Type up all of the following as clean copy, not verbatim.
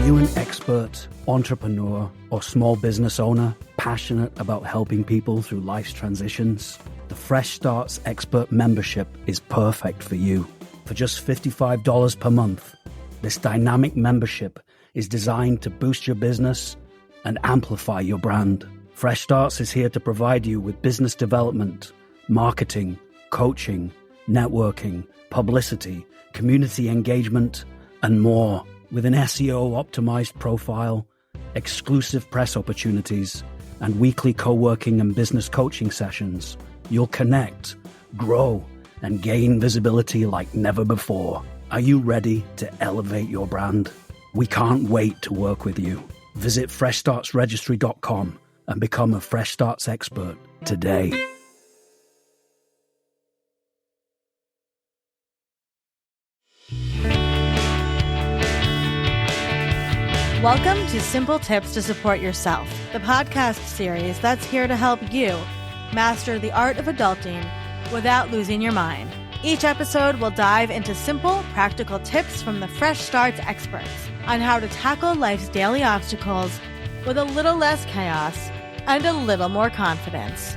you an expert, entrepreneur, or small business owner passionate about helping people through life's transitions? The Fresh Starts Expert membership is perfect for you. For just $55 per month, this dynamic membership is designed to boost your business and amplify your brand. Fresh Starts is here to provide you with business development, marketing, coaching, networking, publicity, community engagement, and more. With an SEO-optimized profile, exclusive press opportunities, and weekly co-working and business coaching sessions, you'll connect, grow, and gain visibility like never before. Are you ready to elevate your brand? We can't wait to work with you. Visit freshstartsregistry.com and become a Fresh Starts expert today. Welcome to Simple Tips to Support Yourself, the podcast series that's here to help you master the art of adulting without losing your mind. Each episode will dive into simple, practical tips from the Fresh Starts experts on how to tackle life's daily obstacles with a little less chaos and a little more confidence.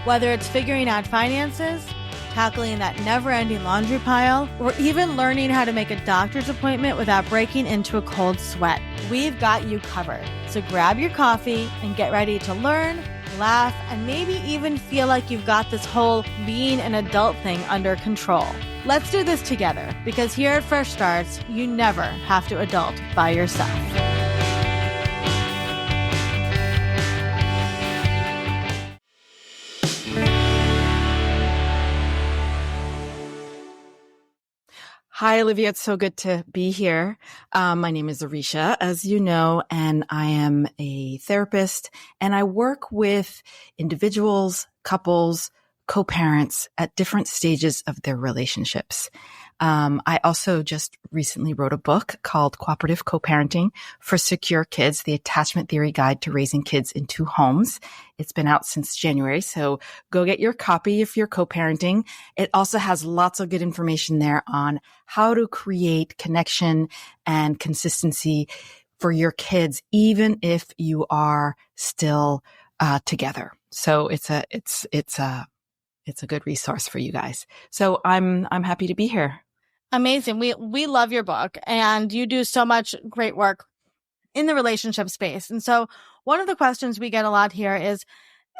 Whether it's figuring out finances, tackling that never-ending laundry pile, or even learning how to make a doctor's appointment without breaking into a cold sweat, we've got you covered. So grab your coffee and get ready to learn, laugh, and maybe even feel like you've got this whole being an adult thing under control. Let's do this together, because here at Fresh Starts, you never have to adult by yourself. Hi, Olivia. It's so good to be here. My name is Aurisha, as you know, and I am a therapist, and I work with individuals, couples, co-parents at different stages of their relationships. I also just recently wrote a book called Cooperative Co-Parenting for Secure Kids, the Attachment Theory Guide to Raising Kids in Two Homes. It's been out since January, so go get your copy if you're co-parenting. It also has lots of good information there on how to create connection and consistency for your kids, even if you are still together. So it's a good resource for you guys. So I'm happy to be here. Amazing. We love your book, and you do so much great work in the relationship space. And so one of the questions we get a lot here is,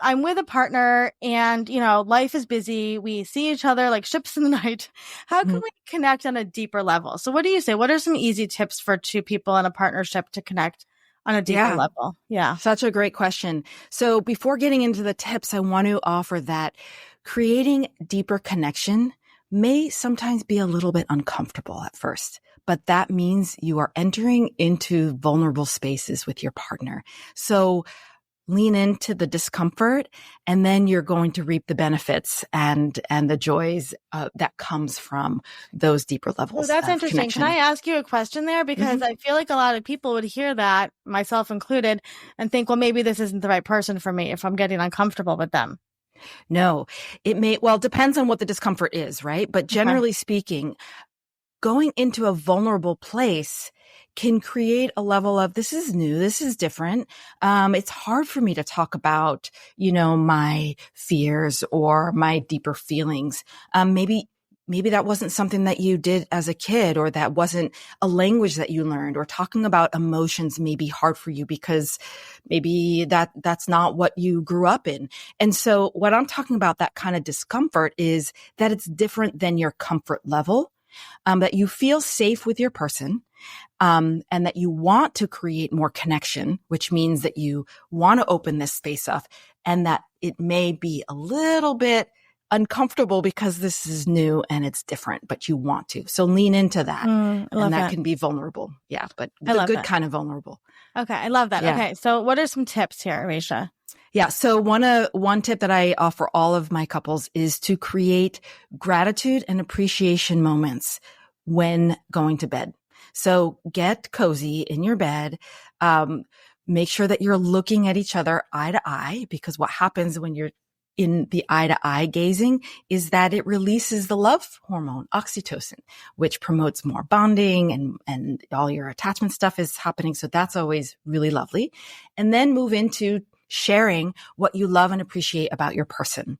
I'm with a partner and, life is busy. We see each other like ships in the night. How can we connect on a deeper level? So what do you say? What are some easy tips for two people in a partnership to connect on a deeper level? Yeah. Such a great question. So before getting into the tips, I want to offer that creating deeper connection may sometimes be a little bit uncomfortable at first, but that means you are entering into vulnerable spaces with your partner. So lean into the discomfort, and then you're going to reap the benefits and the joys that comes from those deeper levels. Well, that's interesting. Connection. Can I ask you a question there? Because I feel like a lot of people would hear that, myself included, and think, well, maybe this isn't the right person for me if I'm getting uncomfortable with them. No, it depends on what the discomfort is, right? But generally speaking, going into a vulnerable place can create a level of, this is new, this is different. It's hard for me to talk about, my fears or my deeper feelings. Maybe that wasn't something that you did as a kid, or that wasn't a language that you learned, or talking about emotions may be hard for you because maybe that's not what you grew up in. And so what I'm talking about, that kind of discomfort, is that it's different than your comfort level, that you feel safe with your person, and that you want to create more connection, which means that you want to open this space up, and that it may be a little bit uncomfortable because this is new and it's different, but you want to. So lean into that. And that can be vulnerable. Yeah, but the good kind of vulnerable. Okay, I love that. Yeah. Okay, so what are some tips here, Aurisha? Yeah, so one tip that I offer all of my couples is to create gratitude and appreciation moments when going to bed. So get cozy in your bed. Make sure that you're looking at each other eye to eye, because what happens when you're in the eye-to-eye gazing is that it releases the love hormone, oxytocin, which promotes more bonding and all your attachment stuff is happening. So that's always really lovely. And then move into sharing what you love and appreciate about your person.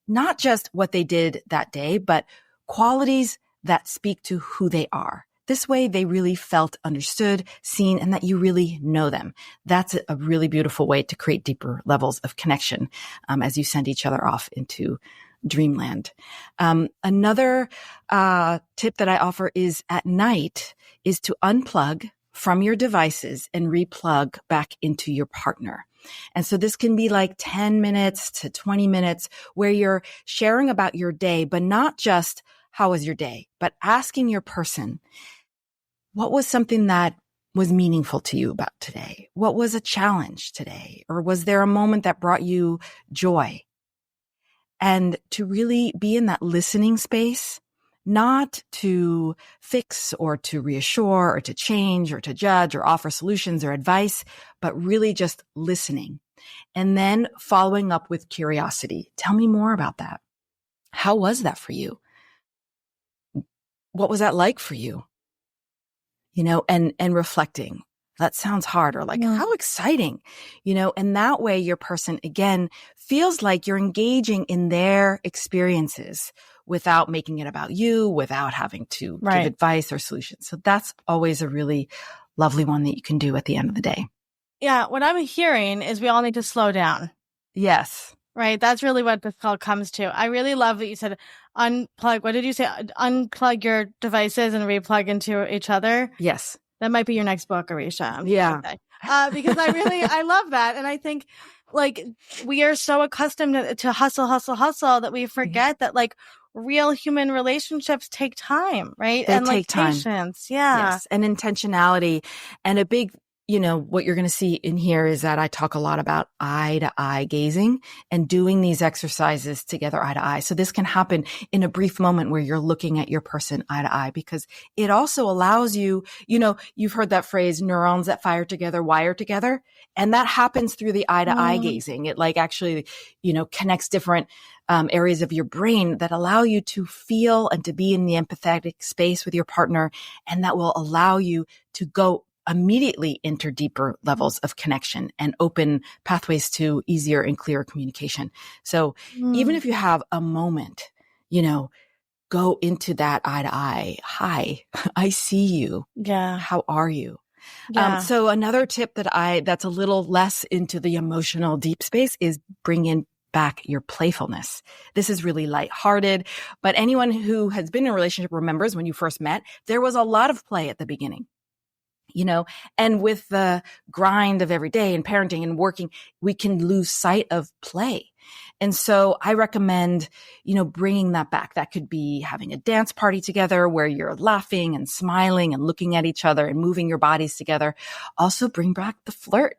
Not just what they did that day, but qualities that speak to who they are. This way they really felt understood, seen, and that you really know them. That's a really beautiful way to create deeper levels of connection as you send each other off into dreamland. Another tip that I offer is at night is to unplug from your devices and replug back into your partner. And so this can be like 10 minutes to 20 minutes where you're sharing about your day, but not just how was your day, but asking your person, what was something that was meaningful to you about today? What was a challenge today? Or was there a moment that brought you joy? And to really be in that listening space, not to fix or to reassure or to change or to judge or offer solutions or advice, but really just listening. And then following up with curiosity. Tell me more about that. How was that for you? What was that like for you? And reflecting. That sounds hard, or like, how exciting, and that way your person, again, feels like you're engaging in their experiences without making it about you, without having to give advice or solutions. So that's always a really lovely one that you can do at the end of the day. Yeah. What I'm hearing is we all need to slow down. Yes. Right. That's really what this call comes to. I really love that you said unplug. What did you say? Unplug your devices and replug into each other. Yes. That might be your next book, Aurisha. Yeah. Because I love that. And I think like we are so accustomed to hustle that we forget that like real human relationships take time, right? They and take like time. Patience. Yeah. Yes. And intentionality. And a big, what you're going to see in here is that I talk a lot about eye to eye gazing and doing these exercises together eye to eye. So this can happen in a brief moment where you're looking at your person eye to eye, because it also allows you, you've heard that phrase, neurons that fire together, wire together. And that happens through the eye to eye gazing. It like actually, connects different areas of your brain that allow you to feel and to be in the empathetic space with your partner. And that will allow you to go immediately enter deeper levels of connection and open pathways to easier and clearer communication. So even if you have a moment, go into that eye to eye. Hi, I see you. Yeah. How are you? Yeah. So another tip that's a little less into the emotional deep space is bring in back your playfulness. This is really lighthearted, but anyone who has been in a relationship remembers when you first met, there was a lot of play at the beginning. And with the grind of every day and parenting and working, we can lose sight of play. And so I recommend, bringing that back. That could be having a dance party together where you're laughing and smiling and looking at each other and moving your bodies together. Also bring back the flirt.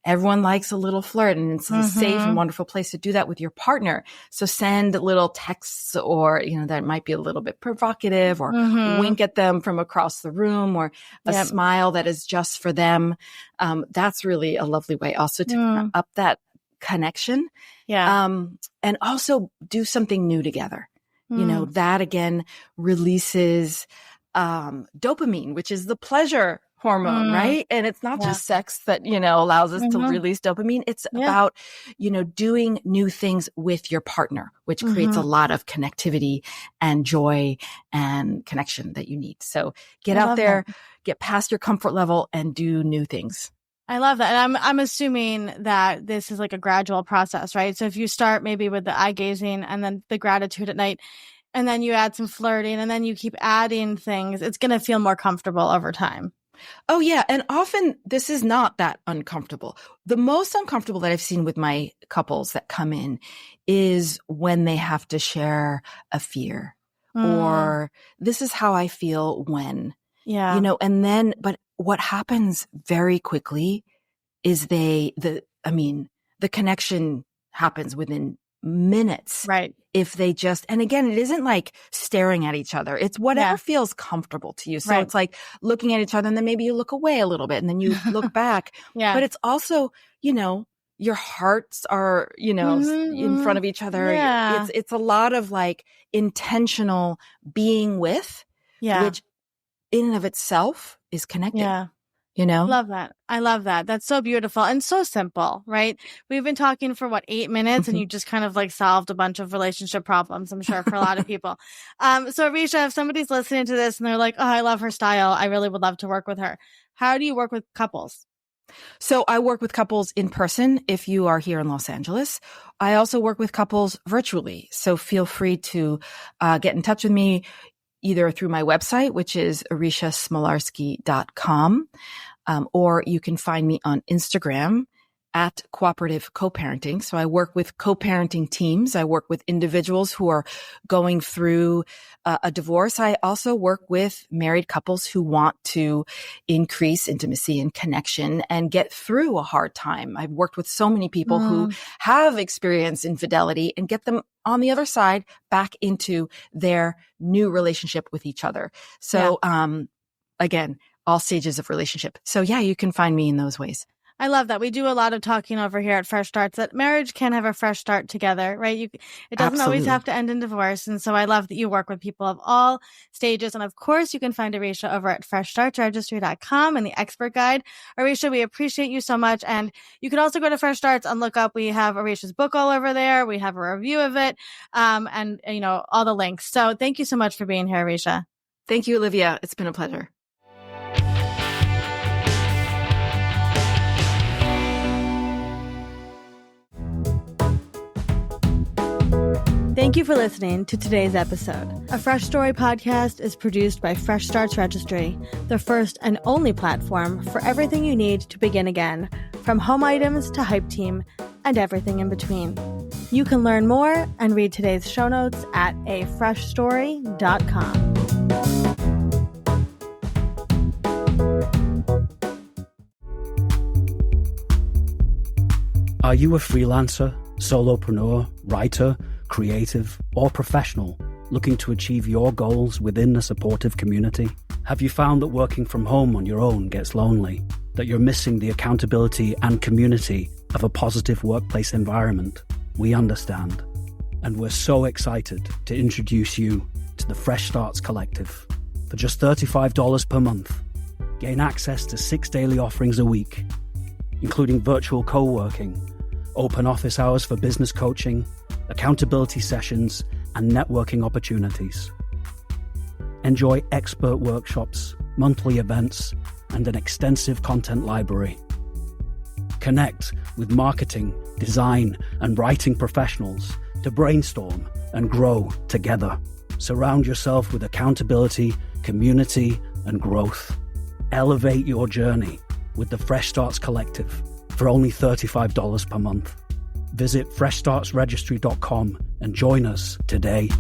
Everyone likes a little flirt, and it's a safe and wonderful place to do that with your partner. So send little texts or, that might be a little bit provocative, or wink at them from across the room, or a smile that is just for them. That's really a lovely way also to up that connection. Yeah. And also do something new together. That again releases dopamine, which is the pleasure hormone, right? And it's not just sex that, allows us to release dopamine. It's about, doing new things with your partner, which creates a lot of connectivity and joy and connection that you need. So get out there, get past your comfort level and do new things. I love that. And I'm assuming that this is like a gradual process, right? So if you start maybe with the eye gazing and then the gratitude at night, and then you add some flirting, and then you keep adding things, it's going to feel more comfortable over time. Oh, yeah. And often this is not that uncomfortable. The most uncomfortable that I've seen with my couples that come in is when they have to share a fear or this is how I feel when, and then, but what happens very quickly is the connection happens within minutes. Right. If they just, and again, it isn't like staring at each other. It's whatever feels comfortable to you. So it's like looking at each other, and then maybe you look away a little bit and then you look back. But it's also, you your hearts are, in front of each other. Yeah. It's a lot of like intentional being with, which in and of itself is connecting. Yeah. Love that. I love that. That's so beautiful and so simple, right? We've been talking for 8 minutes and you just kind of like solved a bunch of relationship problems, I'm sure, for a lot of people. So Aurisha, if somebody's listening to this and they're like, oh, I love her style, I really would love to work with her. How do you work with couples? So I work with couples in person if you are here in Los Angeles. I also work with couples virtually. So feel free to get in touch with me either through my website, which is aurishasmolarski.com, or you can find me on Instagram at Cooperative Co-Parenting. So I work with co-parenting teams. I work with individuals who are going through a divorce. I also work with married couples who want to increase intimacy and connection and get through a hard time. I've worked with so many people who have experienced infidelity and get them on the other side back into their new relationship with each other. So, again, all stages of relationship. So yeah, you can find me in those ways. I love that. We do a lot of talking over here at Fresh Starts that marriage can have a fresh start together, right? It doesn't always have to end in divorce. And so I love that you work with people of all stages. And of course, you can find Aurisha over at freshstartsregistry.com and the expert guide. Aurisha, we appreciate you so much. And you can also go to Fresh Starts and look up. We have Aurisha's book all over there. We have a review of it and all the links. So thank you so much for being here, Aurisha. Thank you, Olivia. It's been a pleasure. Thank you for listening to today's episode. A Fresh Story podcast is produced by Fresh Starts Registry, the first and only platform for everything you need to begin again, from home items to Hype Team and everything in between. You can learn more and read today's show notes at afreshstory.com. Are you a freelancer, solopreneur, writer, creative, or professional looking to achieve your goals within a supportive community? Have you found that working from home on your own gets lonely? That you're missing the accountability and community of a positive workplace environment? We understand. And we're so excited to introduce you to the Fresh Starts Collective. For just $35 per month, gain access to 6 daily offerings a week, including virtual co-working, open office hours for business coaching, accountability sessions, and networking opportunities. Enjoy expert workshops, monthly events, and an extensive content library. Connect with marketing, design, and writing professionals to brainstorm and grow together. Surround yourself with accountability, community, and growth. Elevate your journey with the Fresh Starts Collective for only $35 per month. Visit freshstartsregistry.com and join us today.